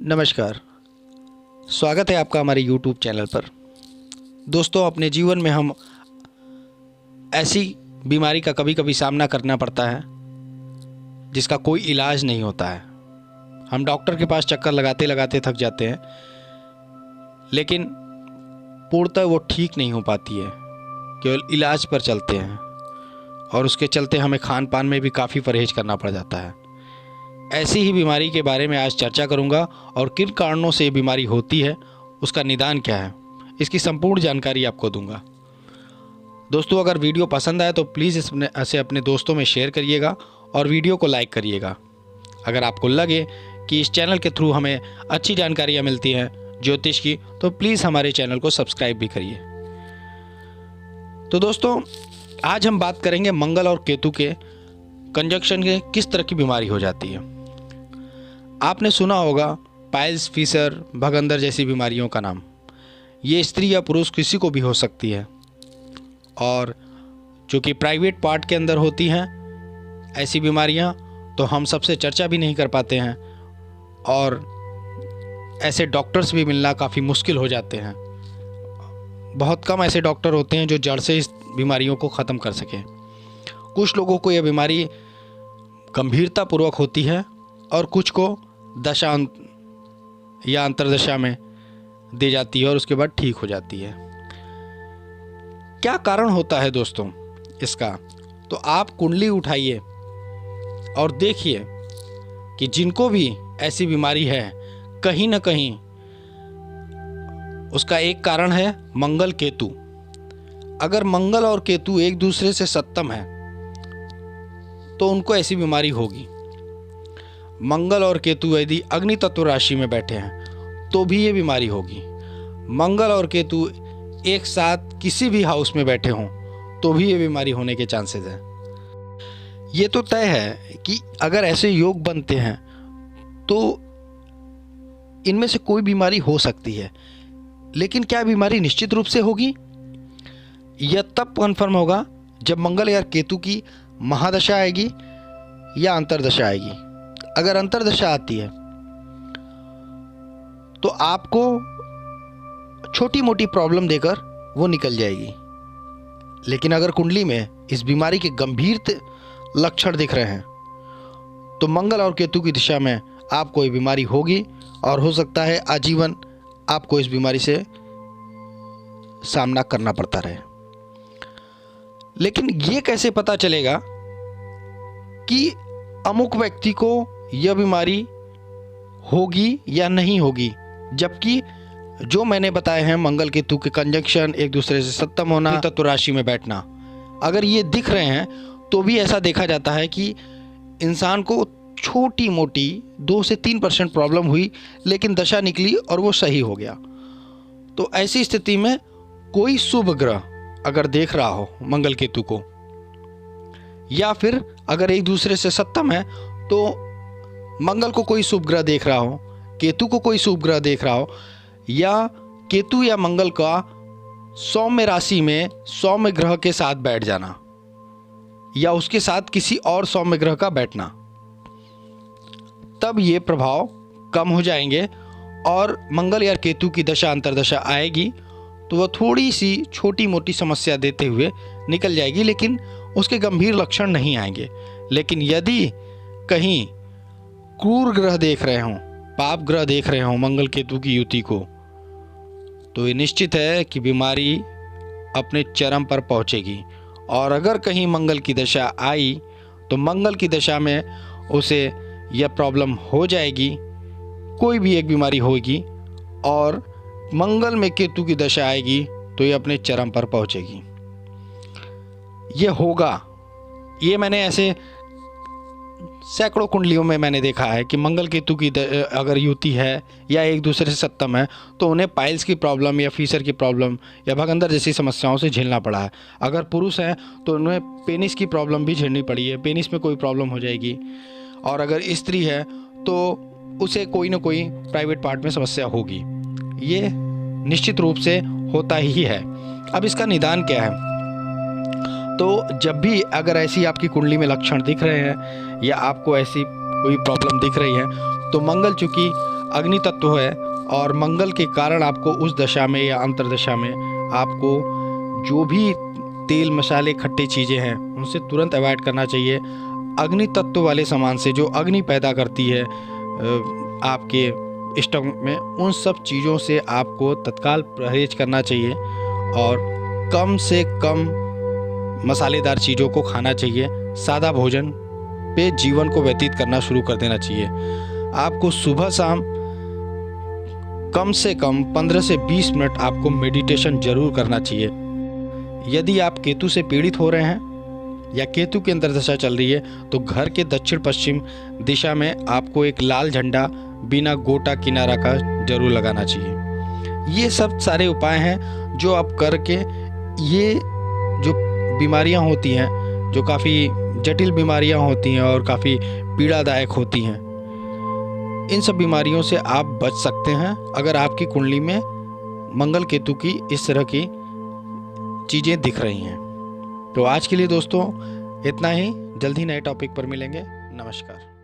नमस्कार। स्वागत है आपका हमारे YouTube चैनल पर। दोस्तों, अपने जीवन में हम ऐसी बीमारी का कभी कभी सामना करना पड़ता है जिसका कोई इलाज नहीं होता है। हम डॉक्टर के पास चक्कर लगाते लगाते थक जाते हैं, लेकिन पूर्णतः वो ठीक नहीं हो पाती है। केवल इलाज पर चलते हैं और उसके चलते हमें खान पान में भी काफ़ी परहेज करना पड़ जाता है। ऐसी ही बीमारी के बारे में आज चर्चा करूंगा और किन कारणों से ये बीमारी होती है, उसका निदान क्या है, इसकी संपूर्ण जानकारी आपको दूंगा। दोस्तों, अगर वीडियो पसंद आए तो प्लीज़ इसे अपने दोस्तों में शेयर करिएगा और वीडियो को लाइक करिएगा। अगर आपको लगे कि इस चैनल के थ्रू हमें अच्छी जानकारियाँ मिलती हैं ज्योतिष की, तो प्लीज़ हमारे चैनल को सब्सक्राइब भी करिए। तो दोस्तों, आज हम बात करेंगे मंगल और केतु के कंजक्शन के किस तरह की बीमारी हो जाती है। आपने सुना होगा पाइल्स, फीसर, भगंदर जैसी बीमारियों का नाम। ये स्त्री या पुरुष किसी को भी हो सकती है और जो कि प्राइवेट पार्ट के अंदर होती हैं ऐसी बीमारियां, तो हम सबसे चर्चा भी नहीं कर पाते हैं और ऐसे डॉक्टर्स भी मिलना काफ़ी मुश्किल हो जाते हैं। बहुत कम ऐसे डॉक्टर होते हैं जो जड़ से इस बीमारियों को ख़त्म कर सकें। कुछ लोगों को यह बीमारी गंभीरतापूर्वक होती है और कुछ को दशा या अंतर्दशा में दी जाती है और उसके बाद ठीक हो जाती है। क्या कारण होता है दोस्तों इसका? तो आप कुंडली उठाइए और देखिए कि जिनको भी ऐसी बीमारी है, कहीं ना कहीं उसका एक कारण है मंगल केतु। अगर मंगल और केतु एक दूसरे से सत्तम है तो उनको ऐसी बीमारी होगी। मंगल और केतु यदि अग्नि तत्व राशि में बैठे हैं तो भी ये बीमारी होगी। मंगल और केतु एक साथ किसी भी हाउस में बैठे हों तो भी ये बीमारी होने के चांसेस हैं। ये तो तय है कि अगर ऐसे योग बनते हैं तो इनमें से कोई बीमारी हो सकती है, लेकिन क्या बीमारी निश्चित रूप से होगी? यह तब कन्फर्म होगा जब मंगल या केतु की महादशा आएगी या अंतर्दशा आएगी। अगर अंतर्दशा आती है तो आपको छोटी मोटी प्रॉब्लम देकर वो निकल जाएगी, लेकिन अगर कुंडली में इस बीमारी के गंभीर लक्षण दिख रहे हैं तो मंगल और केतु की दिशा में आपको ये बीमारी होगी और हो सकता है आजीवन आपको इस बीमारी से सामना करना पड़ता रहे। लेकिन ये कैसे पता चलेगा कि अमुक व्यक्ति को यह बीमारी होगी या नहीं होगी, जबकि जो मैंने बताए हैं मंगल केतु के कंजंक्शन, एक दूसरे से सत्तम होना, तत्व राशि में बैठना, अगर ये दिख रहे हैं तो भी ऐसा देखा जाता है कि इंसान को छोटी मोटी 2 से 3% प्रॉब्लम हुई, लेकिन दशा निकली और वो सही हो गया। तो ऐसी स्थिति में कोई शुभ ग्रह अगर देख रहा हो मंगल केतु को, या फिर अगर एक दूसरे से सत्तम है तो मंगल को कोई शुभ ग्रह देख रहा हो, केतु को कोई शुभ ग्रह देख रहा हो, या केतु या मंगल का सौम्य राशि में सौम्य ग्रह के साथ बैठ जाना या उसके साथ किसी और सौम्य ग्रह का बैठना, तब ये प्रभाव कम हो जाएंगे और मंगल या केतु की दशा अंतर्दशा आएगी तो वह थोड़ी सी छोटी मोटी समस्या देते हुए निकल जाएगी, लेकिन उसके गंभीर लक्षण नहीं आएंगे। लेकिन यदि कहीं क्रूर ग्रह देख रहे हों, पाप ग्रह देख रहे हों मंगल केतु की युति को, तो ये निश्चित है कि बीमारी अपने चरम पर पहुंचेगी। और अगर कहीं मंगल की दशा आई तो मंगल की दशा में उसे यह प्रॉब्लम हो जाएगी, कोई भी एक बीमारी होगी, और मंगल में केतु की दशा आएगी तो ये अपने चरम पर पहुंचेगी। ये होगा, ये मैंने ऐसे सैकड़ों कुंडलियों में मैंने देखा है कि मंगल केतु की अगर युति है या एक दूसरे से सत्तम है तो उन्हें पाइल्स की प्रॉब्लम या फीसर की प्रॉब्लम या भगंदर जैसी समस्याओं से झेलना पड़ा है। अगर पुरुष हैं तो उन्हें पेनिस की प्रॉब्लम भी झेलनी पड़ी है, पेनिस में कोई प्रॉब्लम हो जाएगी। और अगर स्त्री है तो उसे कोई ना कोई प्राइवेट पार्ट में समस्या होगी। ये निश्चित रूप से होता ही है। अब इसका निदान क्या है? तो जब भी अगर ऐसी आपकी कुंडली में लक्षण दिख रहे हैं या आपको ऐसी कोई प्रॉब्लम दिख रही है तो मंगल चूँकि अग्नि तत्व है और मंगल के कारण आपको उस दशा में या अंतर्दशा में आपको जो भी तेल मसाले खट्टे चीज़ें हैं उनसे तुरंत अवॉइड करना चाहिए। अग्नि तत्व वाले सामान से जो अग्नि पैदा करती है आपके स्टमक में, उन सब चीज़ों से आपको तत्काल परहेज करना चाहिए और कम से कम मसालेदार चीज़ों को खाना चाहिए। सादा भोजन पे जीवन को व्यतीत करना शुरू कर देना चाहिए। आपको सुबह शाम कम से कम 15 से 20 मिनट आपको मेडिटेशन जरूर करना चाहिए। यदि आप केतु से पीड़ित हो रहे हैं या केतु की अंतर्दशा चल रही है तो घर के दक्षिण पश्चिम दिशा में आपको एक लाल झंडा बिना गोटा किनारा का जरूर लगाना चाहिए। ये सब सारे उपाय हैं जो आप करके ये जो बीमारियां होती हैं, जो काफ़ी जटिल बीमारियां होती हैं और काफ़ी पीड़ादायक होती हैं, इन सब बीमारियों से आप बच सकते हैं अगर आपकी कुंडली में मंगल केतु की इस तरह की चीज़ें दिख रही हैं। तो आज के लिए दोस्तों इतना ही, जल्द ही नए टॉपिक पर मिलेंगे। नमस्कार।